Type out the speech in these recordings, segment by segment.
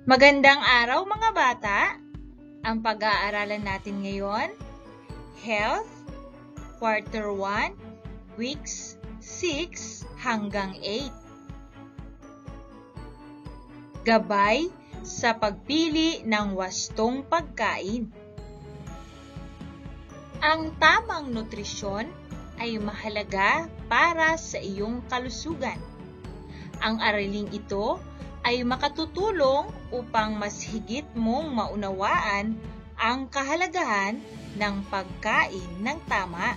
Magandang araw mga bata! Ang pag-aaralan natin ngayon, Health, Quarter 1, Weeks 6 hanggang 8. Gabay sa pagpili ng wastong pagkain. Ang tamang nutrisyon ay mahalaga para sa iyong kalusugan. Ang araling ito ay makatutulong upang mas higit mong maunawaan ang kahalagahan ng pagkain ng tama.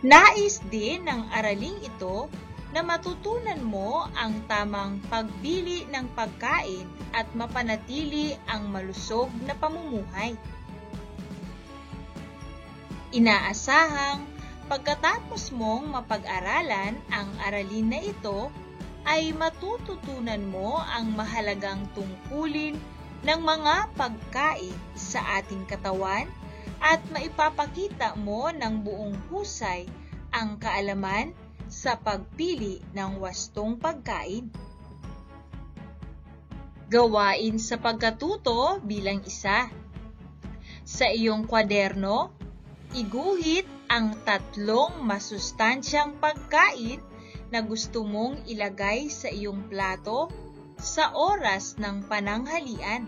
Nais din ng araling ito na matutunan mo ang tamang pagpili ng pagkain at mapanatili ang malusog na pamumuhay. Inaasahang pagkatapos mong mapag-aralan ang aralin na ito, ay matututunan mo ang mahalagang tungkulin ng mga pagkain sa ating katawan at maipapakita mo ng buong husay ang kaalaman sa pagpili ng wastong pagkain. Gawain sa pagkatuto bilang isa. Sa iyong kwaderno, iguhit ang 3 masustansyang pagkain na gusto mong ilagay sa iyong plato sa oras ng pananghalian.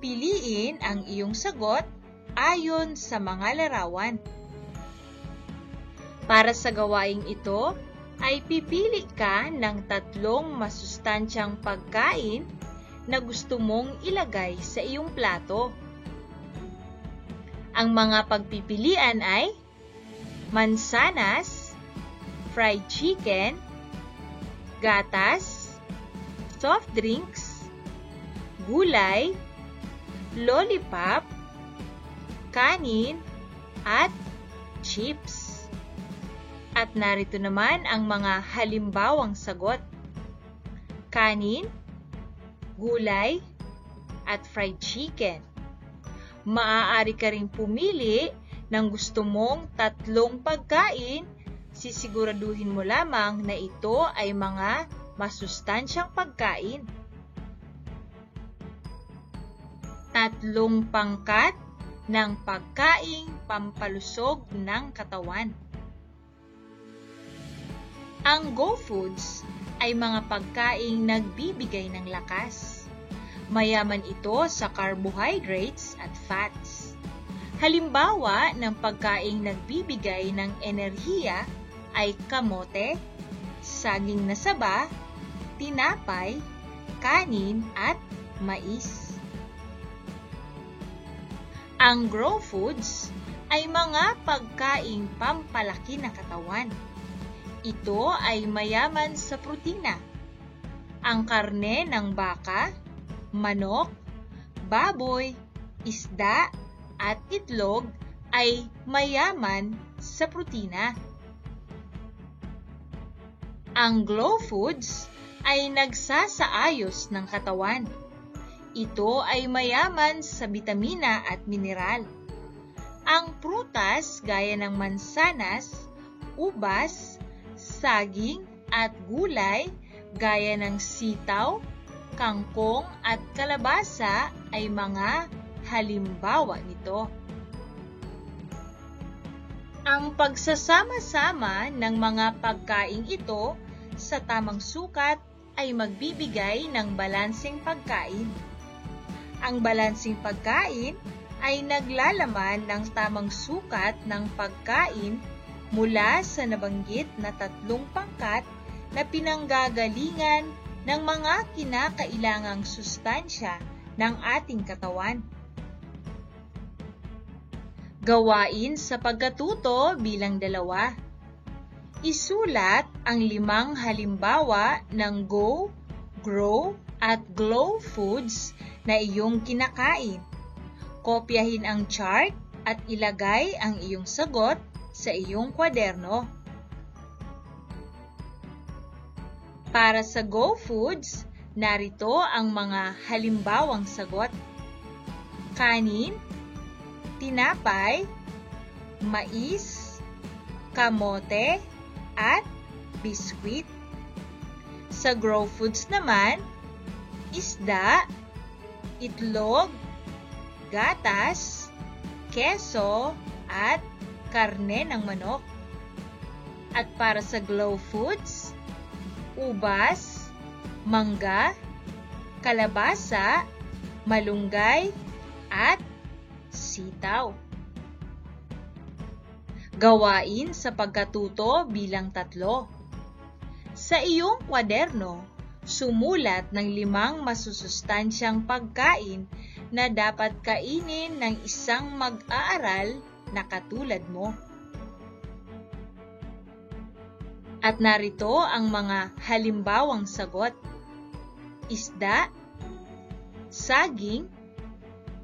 Piliin ang iyong sagot ayon sa mga larawan. Para sa gawaing ito, ay pipili ka ng 3 masustansyang pagkain na gusto mong ilagay sa iyong plato. Ang mga pagpipilian ay mansanas, fried chicken, gatas, soft drinks, gulay, lollipop, kanin, at chips. At narito naman ang mga halimbawang sagot: kanin, gulay, at fried chicken. Maaari ka ring pumili ng gusto mong 3 pagkain. Sisiguraduhin mo lamang na ito ay mga masustansyang pagkain. 3 pangkat ng pagkaing pampalusog ng katawan. Ang Go Foods ay mga pagkaing nagbibigay ng lakas. Mayaman ito sa carbohydrates at fats. Halimbawa ng pagkaing nagbibigay ng enerhiya ay kamote, saging na saba, tinapay, kanin at mais. Ang Grow Foods ay mga pagkaing pampalaki ng katawan. Ito ay mayaman sa protina. Ang karne ng baka, manok, baboy, isda, at itlog ay mayaman sa protina. Ang Glow Foods ay nagsasaayos ng katawan. Ito ay mayaman sa bitamina at mineral. Ang prutas gaya ng mansanas, ubas, saging at gulay gaya ng sitaw, kangkong at kalabasa ay mga halimbawa nito. Ang pagsasama-sama ng mga pagkaing ito sa tamang sukat ay magbibigay ng balanseng pagkain. Ang balanseng pagkain ay naglalaman ng tamang sukat ng pagkain mula sa nabanggit na 3 pangkat na pinanggagalingan ng mga kinakailangang sustansya ng ating katawan. Gawain sa pagkatuto bilang 2. Isulat ang 5 halimbawa ng Go, Grow, at Glow Foods na iyong kinakain. Kopyahin ang chart at ilagay ang iyong sagot sa iyong kwaderno. Para sa Go Foods, narito ang mga halimbawang sagot: kanin, tinapay, mais, kamote, at biskwit. Sa Grow Foods naman, isda, itlog, gatas, keso, at karne ng manok. At para sa Glow Foods, ubas, mangga, kalabasa, malunggay, at sitaw. Gawain sa pagkatuto bilang 3. Sa iyong kwaderno, sumulat ng 5 masusustansyang pagkain na dapat kainin ng isang mag-aaral na katulad mo. At narito ang mga halimbawang sagot: isda, saging,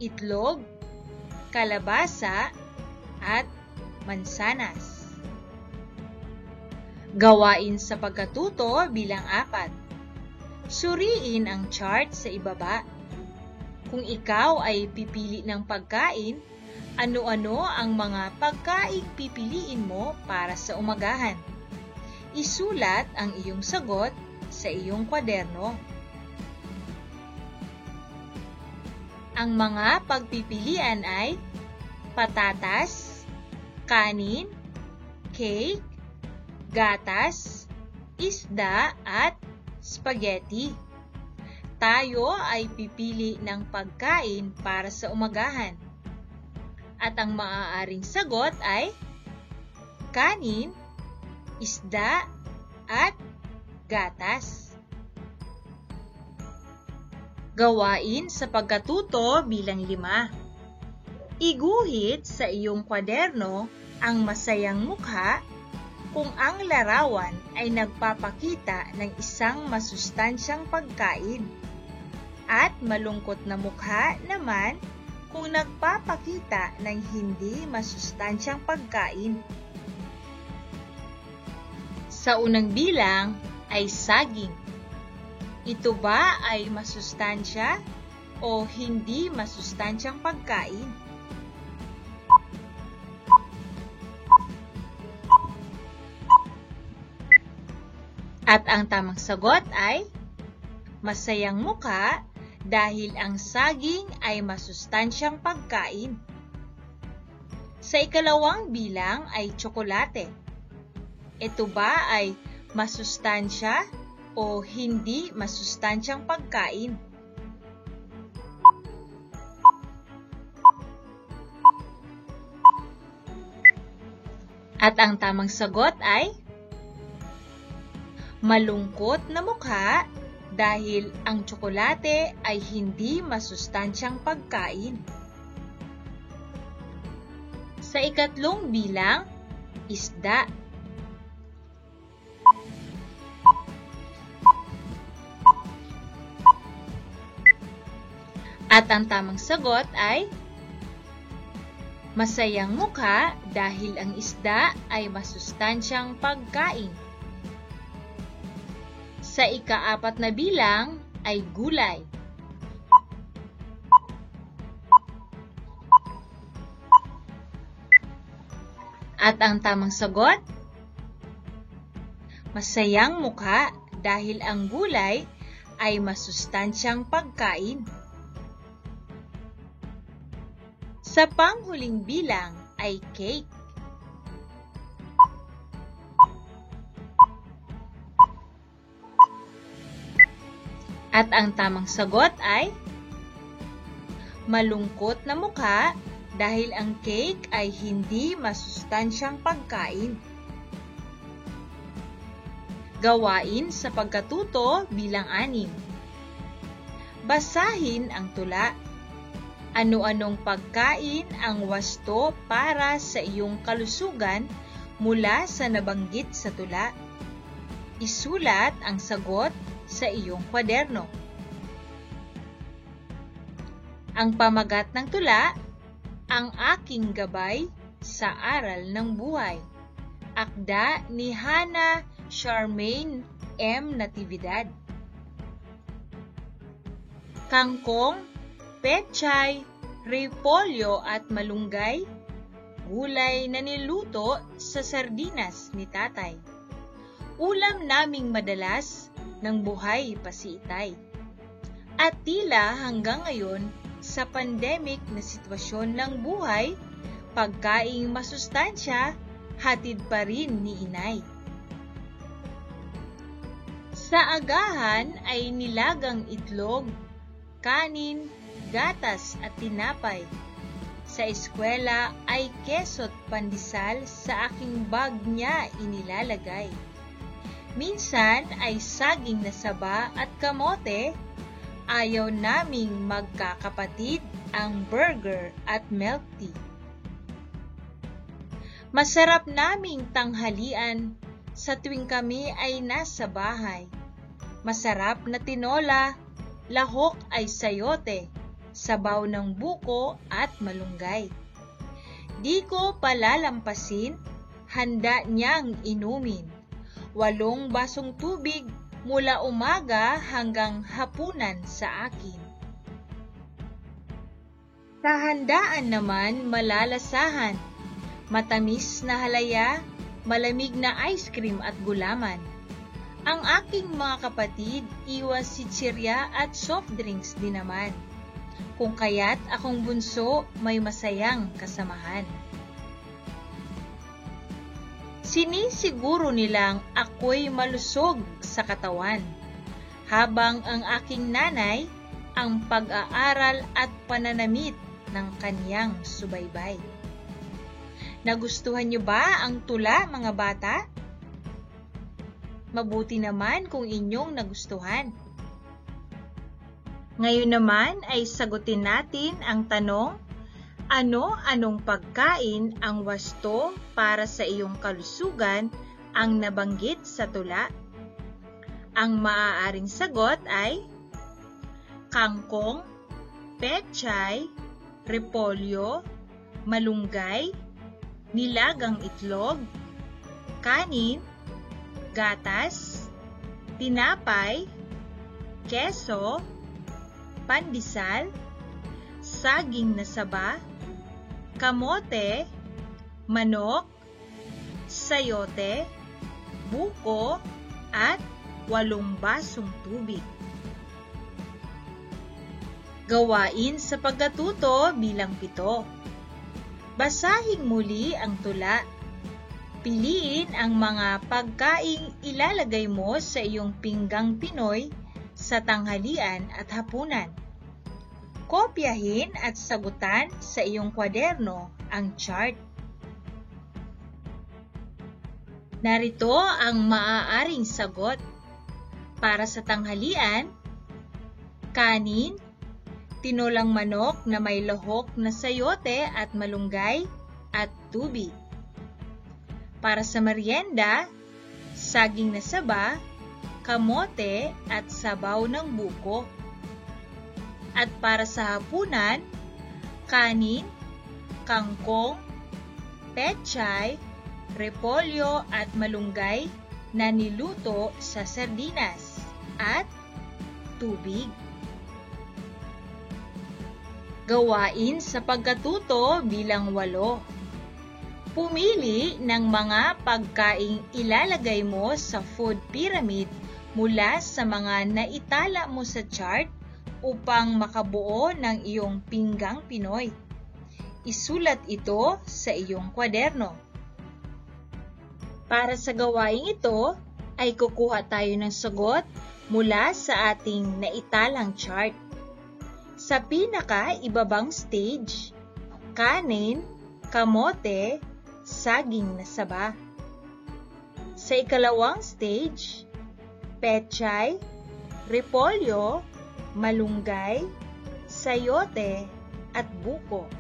itlog, kalabasa, at mansanas. Gawain sa pagkatuto bilang 4. Suriin ang chart sa ibaba. Kung ikaw ay pipili ng pagkain, ano-ano ang mga pagkaing pipiliin mo para sa umagahan? Isulat ang iyong sagot sa iyong kwaderno. Ang mga pagpipilian ay patatas, kanin, cake, gatas, isda, at spaghetti. Tayo ay pipili ng pagkain para sa umagahan. At ang maaaring sagot ay kanin, isda, at gatas. Gawain sa pagkatuto bilang 5. Iguhit sa iyong kwaderno ang masayang mukha kung ang larawan ay nagpapakita ng isang masustansyang pagkain at malungkot na mukha naman kung nagpapakita ng hindi masustansyang pagkain. Sa unang bilang ay saging. Ito ba ay masustansya o hindi masustansyang pagkain? At ang tamang sagot ay masayang mukha dahil ang saging ay masustansyang pagkain. Sa ikalawang bilang ay tsokolate. Ito ba ay masustansya o hindi masustansyang pagkain? At ang tamang sagot ay malungkot na mukha dahil ang tsokolate ay hindi masustansyang pagkain. Sa ikatlong bilang, isda. At ang tamang sagot ay masayang mukha dahil ang isda ay masustansyang pagkain. Sa ika-4 na bilang ay gulay. At ang tamang sagot, masayang mukha dahil ang gulay ay masustansyang pagkain. Sa panghuling bilang ay cake. At ang tamang sagot ay malungkot na mukha dahil ang cake ay hindi masustansyang pagkain. Gawain sa pagkatuto bilang 6. Basahin ang tula. Ano-anong pagkain ang wasto para sa iyong kalusugan mula sa nabanggit sa tula? Isulat ang sagot sa iyong kwaderno. Ang pamagat ng tula, ang aking gabay sa aral ng buhay. Akda ni Hannah Charmaine M. Natividad. Kangkong, pechay, repolyo at malunggay, gulay na niluto sa sardinas ni tatay. Ulam naming madalas ng buhay pasiitay. At tila hanggang ngayon, sa pandemic na sitwasyon ng buhay, pagkaing masustansya, hatid pa rin ni inay. Sa agahan ay nilagang itlog, kanin, gatas at tinapay. Sa eskwela ay keso't pandesal sa aking bag niya inilalagay. Minsan ay saging na saba at kamote. Ayaw naming magkakapatid ang burger at milk tea. Masarap naming tanghalian sa tuwing kami ay nasa bahay. Masarap na tinola, lahok ay sayote, sabaw ng buko at malunggay. Di ko palalampasin, handa niyang inumin. 8 basong tubig mula umaga hanggang hapunan sa akin. Sa handaan naman malalasahan, matamis na halaya, malamig na ice cream at gulaman. Ang aking mga kapatid, iwas chichirya at soft drinks din naman. Kung kaya't akong bunso, may masayang kasamahan. Sinisiguro nilang ako'y malusog sa katawan, habang ang aking nanay ang pag-aaral at pananamit ng kaniyang subaybay. Nagustuhan niyo ba ang tula, mga bata? Mabuti naman kung inyong nagustuhan. Ngayon naman ay sagutin natin ang tanong, ano-anong pagkain ang wasto para sa iyong kalusugan ang nabanggit sa tula? Ang maaaring sagot ay kangkong, pechay, repolyo, malunggay, nilagang itlog, kanin, gatas, tinapay, keso, pandesal, saging na saba, kamote, manok, sayote, buko, at 8 basong tubig. Gawain sa pagkatuto bilang 7. Basahin muli ang tula. Piliin ang mga pagkaing ilalagay mo sa iyong pinggang Pinoy sa tanghalian at hapunan. Kopyahin at sagutan sa iyong kwaderno ang chart. Narito ang maaaring sagot. Para sa tanghalian, kanin, tinolang manok na may lahok na sayote at malunggay at tubig. Para sa merienda, saging na saba, kamote at sabaw ng buko. At para sa hapunan, kanin, kangkong, pechay, repolyo at malunggay na niluto sa sardinas at tubig. Gawain sa pagkatuto bilang 8. Pumili ng mga pagkaing ilalagay mo sa food pyramid mula sa mga naitala mo sa chart upang makabuo ng iyong pinggang Pinoy. Isulat ito sa iyong kwaderno. Para sa gawaing ito, ay kukuha tayo ng sagot mula sa ating naitalang chart. Sa pinaka-ibabang stage, kanin, kamote, saging na saba. Sa ikalawang stage, pechay, repolyo, malunggay, sayote, at buko.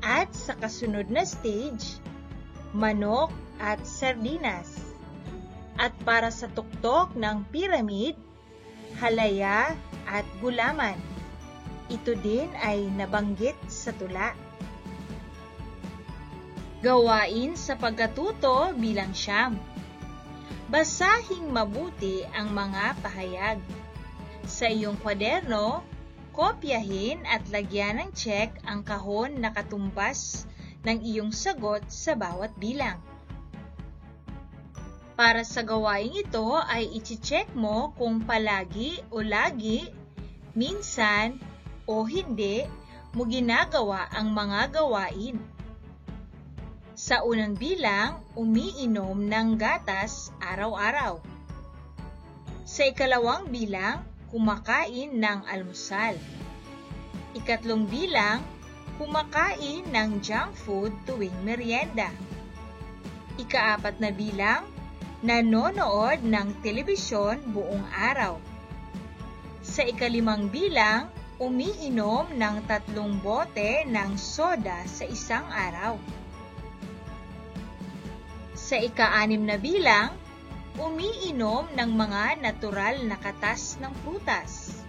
At sa kasunod na stage, manok at sardinas. At para sa tuktok ng pyramid, halaya at gulaman. Ito din ay nabanggit sa tula. Gawain sa pagkatuto bilang 9. Basahing mabuti ang mga pahayag. Sa iyong kwaderno, kopyahin at lagyan ng check ang kahon na katumbas ng iyong sagot sa bawat bilang. Para sa gawaing ito ay ichi-check mo kung palagi o lagi minsan o hindi mo ginagawa ang mga gawain. Sa unang bilang, umiinom ng gatas araw-araw. Sa ikalawang bilang, kumakain ng almusal. Ikatlong bilang, kumakain ng junk food tuwing merienda. Ikaapat na bilang, nanonood ng telebisyon buong araw. Sa ikalimang bilang, umiinom ng 3 bote ng soda sa isang araw. Sa ika-6 na bilang, umiinom ng mga natural na katas ng prutas.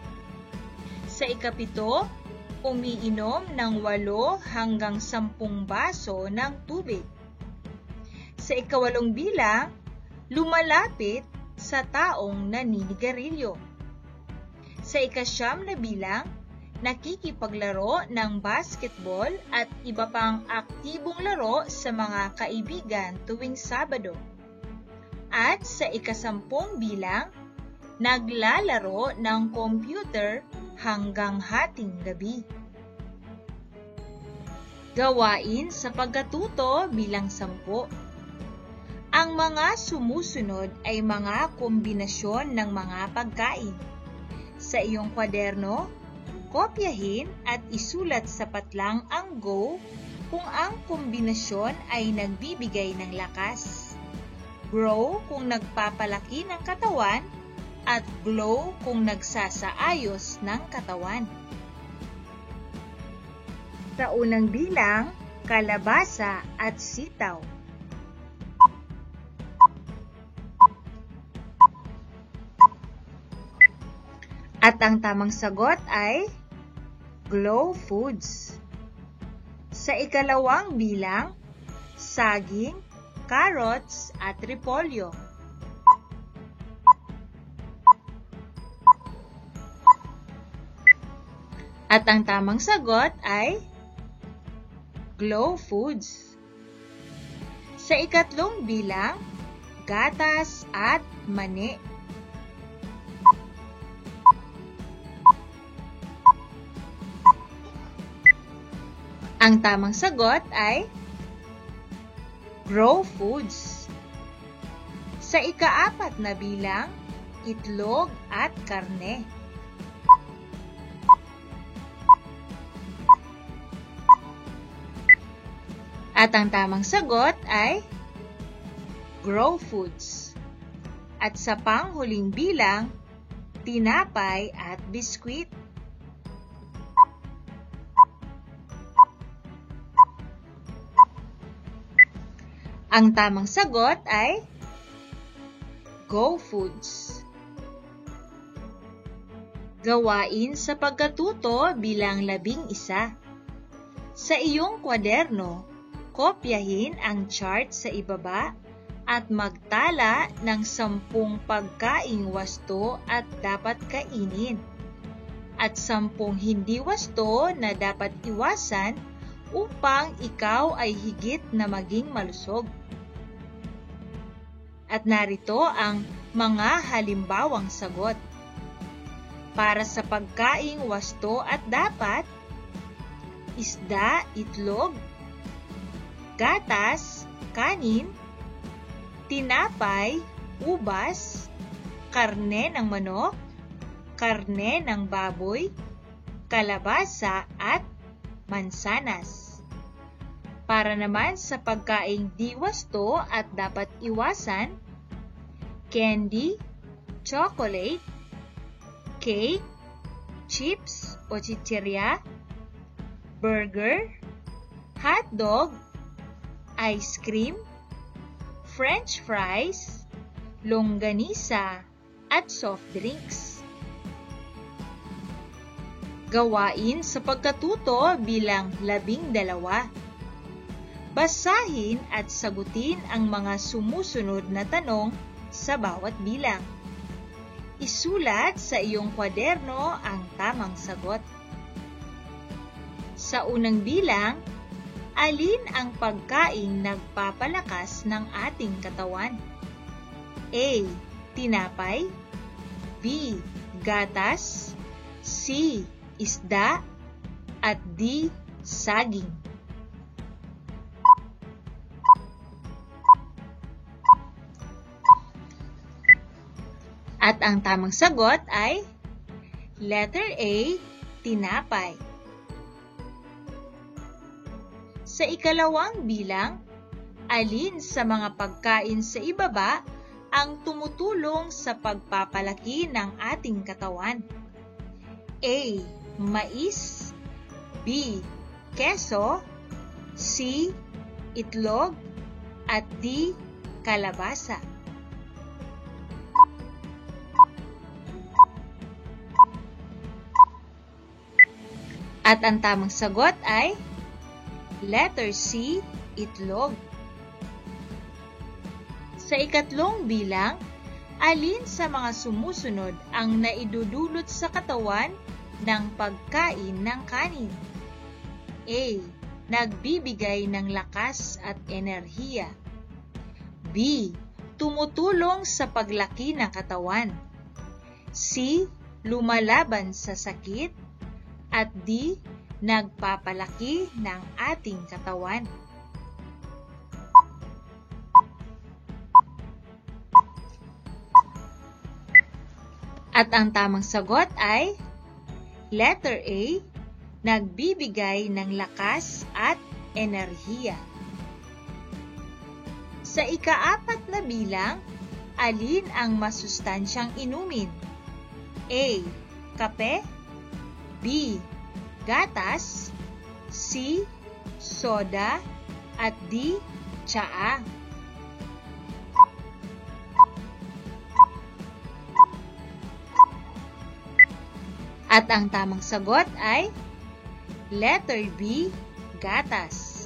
Sa ika-7, umiinom ng 8 hanggang 10 baso ng tubig. Sa ika-8 bilang, lumalapit sa taong naninigarilyo. Sa ika-9 na bilang, nakikipaglaro ng basketball at iba pang aktibong laro sa mga kaibigan tuwing Sabado. At sa ika-10 bilang, naglalaro ng computer hanggang hating gabi. Gawain sa pagkatuto bilang 10. Ang mga sumusunod ay mga kombinasyon ng mga pagkain. Sa iyong kwaderno, kopyahin at isulat sa patlang ang Go kung ang kombinasyon ay nagbibigay ng lakas, Grow kung nagpapalaki ng katawan, at Glow kung nagsasaayos ng katawan. Sa unang bilang, kalabasa at sitaw. At ang tamang sagot ay Glow Foods. Sa ikalawang bilang, saging, carrots at repolyo. At ang tamang sagot ay Glow Foods. Sa ikatlong bilang, gatas at mani. Ang tamang sagot ay Grow Foods. Sa ika-4 na bilang, itlog at karne. At ang tamang sagot ay Grow Foods. At sa panghuling bilang, tinapay at biskwit. Ang tamang sagot ay Go Foods. Gawain sa pagkatuto bilang 11. Sa iyong kwaderno, kopyahin ang chart sa ibaba at magtala ng 10 pagkaing wasto at dapat kainin at 10 hindi wasto na dapat iwasan upang ikaw ay higit na maging malusog. At narito ang mga halimbawang sagot. Para sa pagkaing wasto at dapat, isda, itlog, gatas, kanin, tinapay, ubas, karne ng manok, karne ng baboy, kalabasa at mansanas. Para naman sa pagkaing di wasto at dapat iwasan, candy, chocolate, cake, chips o chichirya, burger, hotdog, ice cream, french fries, longganisa, at soft drinks. Gawain sa pagkatuto bilang 12. Basahin at sagutin ang mga sumusunod na tanong sa bawat bilang. Isulat sa iyong kwaderno ang tamang sagot. Sa unang bilang, alin ang pagkaing nagpapalakas ng ating katawan? A. Tinapay, B. Gatas, C. Isda at D. Saging. At ang tamang sagot ay letter A. Tinapay. Sa ikalawang bilang, alin sa mga pagkain sa ibaba ang tumutulong sa pagpapalaki ng ating katawan? A. Mais, B. Keso, C. Itlog, at D. Kalabasa. At ang tamang sagot ay letter C. Itlog. Sa ikatlong bilang, alin sa mga sumusunod ang naidudulot sa katawan ng pagkain ng kanin? A. Nagbibigay ng lakas at enerhiya. B. Tumutulong sa paglaki ng katawan. C. Lumalaban sa sakit. At D. Nagpapalaki ng ating katawan. At ang tamang sagot ay letter A. Nagbibigay ng lakas at enerhiya. Sa ikaapat na bilang, alin ang masustansyang inumin? A. Kape, B. Gatas, C. Soda, at D. Tsaa. At ang tamang sagot ay letter B. Gatas.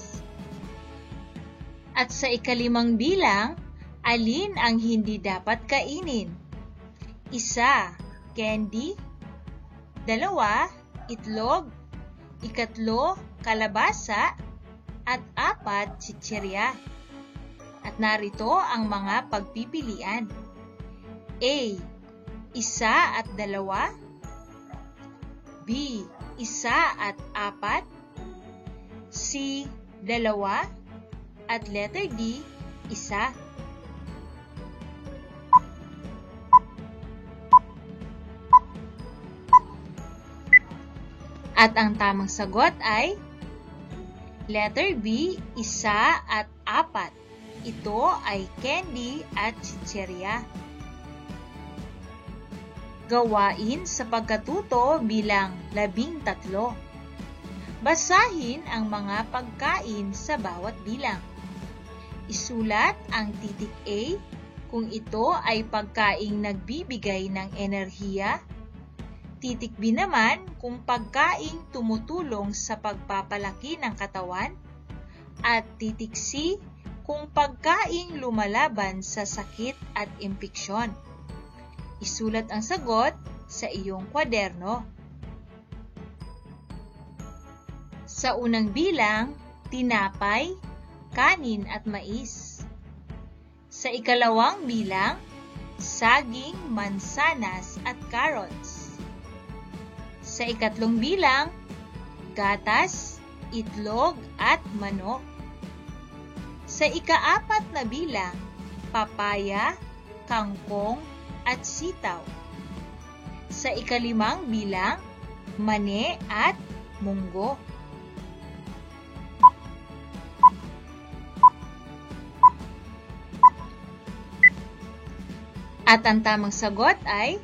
At sa ikalimang bilang, alin ang hindi dapat kainin? Isa, candy. Dalawa, itlog. Ikatlo, kalabasa. At apat, chichirya. At narito ang mga pagpipilian. A. Isa at dalawa. B. Isa at apat. C. Dalawa. At letter D. Isa. At ang tamang sagot ay letter B. Isa at apat. Ito ay candy at chichirya. Gawain sa pagkatuto bilang 13. Basahin ang mga pagkain sa bawat bilang. Isulat ang titik A kung ito ay pagkaing nagbibigay ng enerhiya. Titik B naman kung pagkaing tumutulong sa pagpapalaki ng katawan. At titik C kung pagkaing lumalaban sa sakit at impeksyon. Isulat ang sagot sa iyong kwaderno. Sa unang bilang, tinapay, kanin at mais. Sa ikalawang bilang, saging, mansanas at carrots. Sa ikatlong bilang, gatas, itlog at manok. Sa ikaapat na bilang, papaya, kangkong, at sitaw. Sa ikalimang bilang, mani at munggo. At ang tamang sagot ay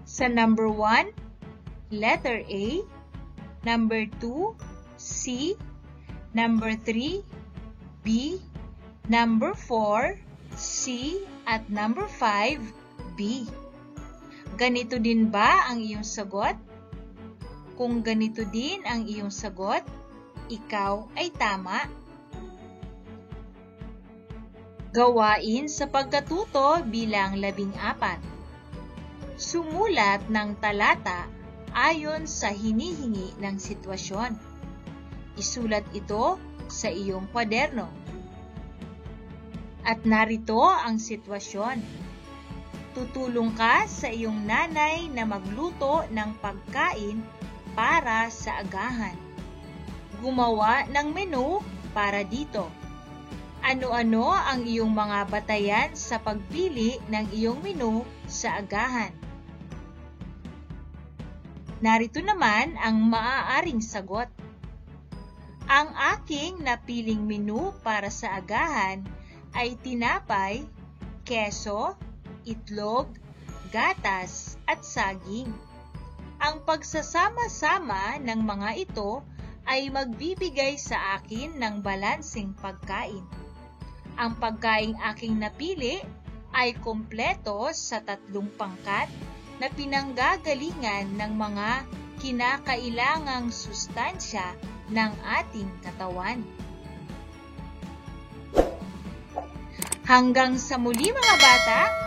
sa number 1, letter A, number 2, C, number 3, B, number 4, C, at number 5, B. Ganito din ba ang iyong sagot? Kung ganito din ang iyong sagot, ikaw ay tama. Gawain sa pagkatuto bilang 14. Sumulat ng talata ayon sa hinihingi ng sitwasyon. Isulat ito sa iyong kwaderno. At narito ang sitwasyon. tutulong ka sa iyong nanay na magluto ng pagkain para sa agahan. Gumawa ng menu para dito. Ano-ano ang iyong mga batayan sa pagpili ng iyong menu sa agahan? Narito naman ang maaaring sagot. Ang aking napiling menu para sa agahan ay tinapay, keso, itlog, gatas at saging. Ang pagsasama-sama ng mga ito ay magbibigay sa akin ng balanseng pagkain. Ang pagkaing aking napili ay kumpleto sa 3 pangkat na pinanggagalingan ng mga kinakailangang sustansya ng ating katawan. Hanggang sa muli mga bata!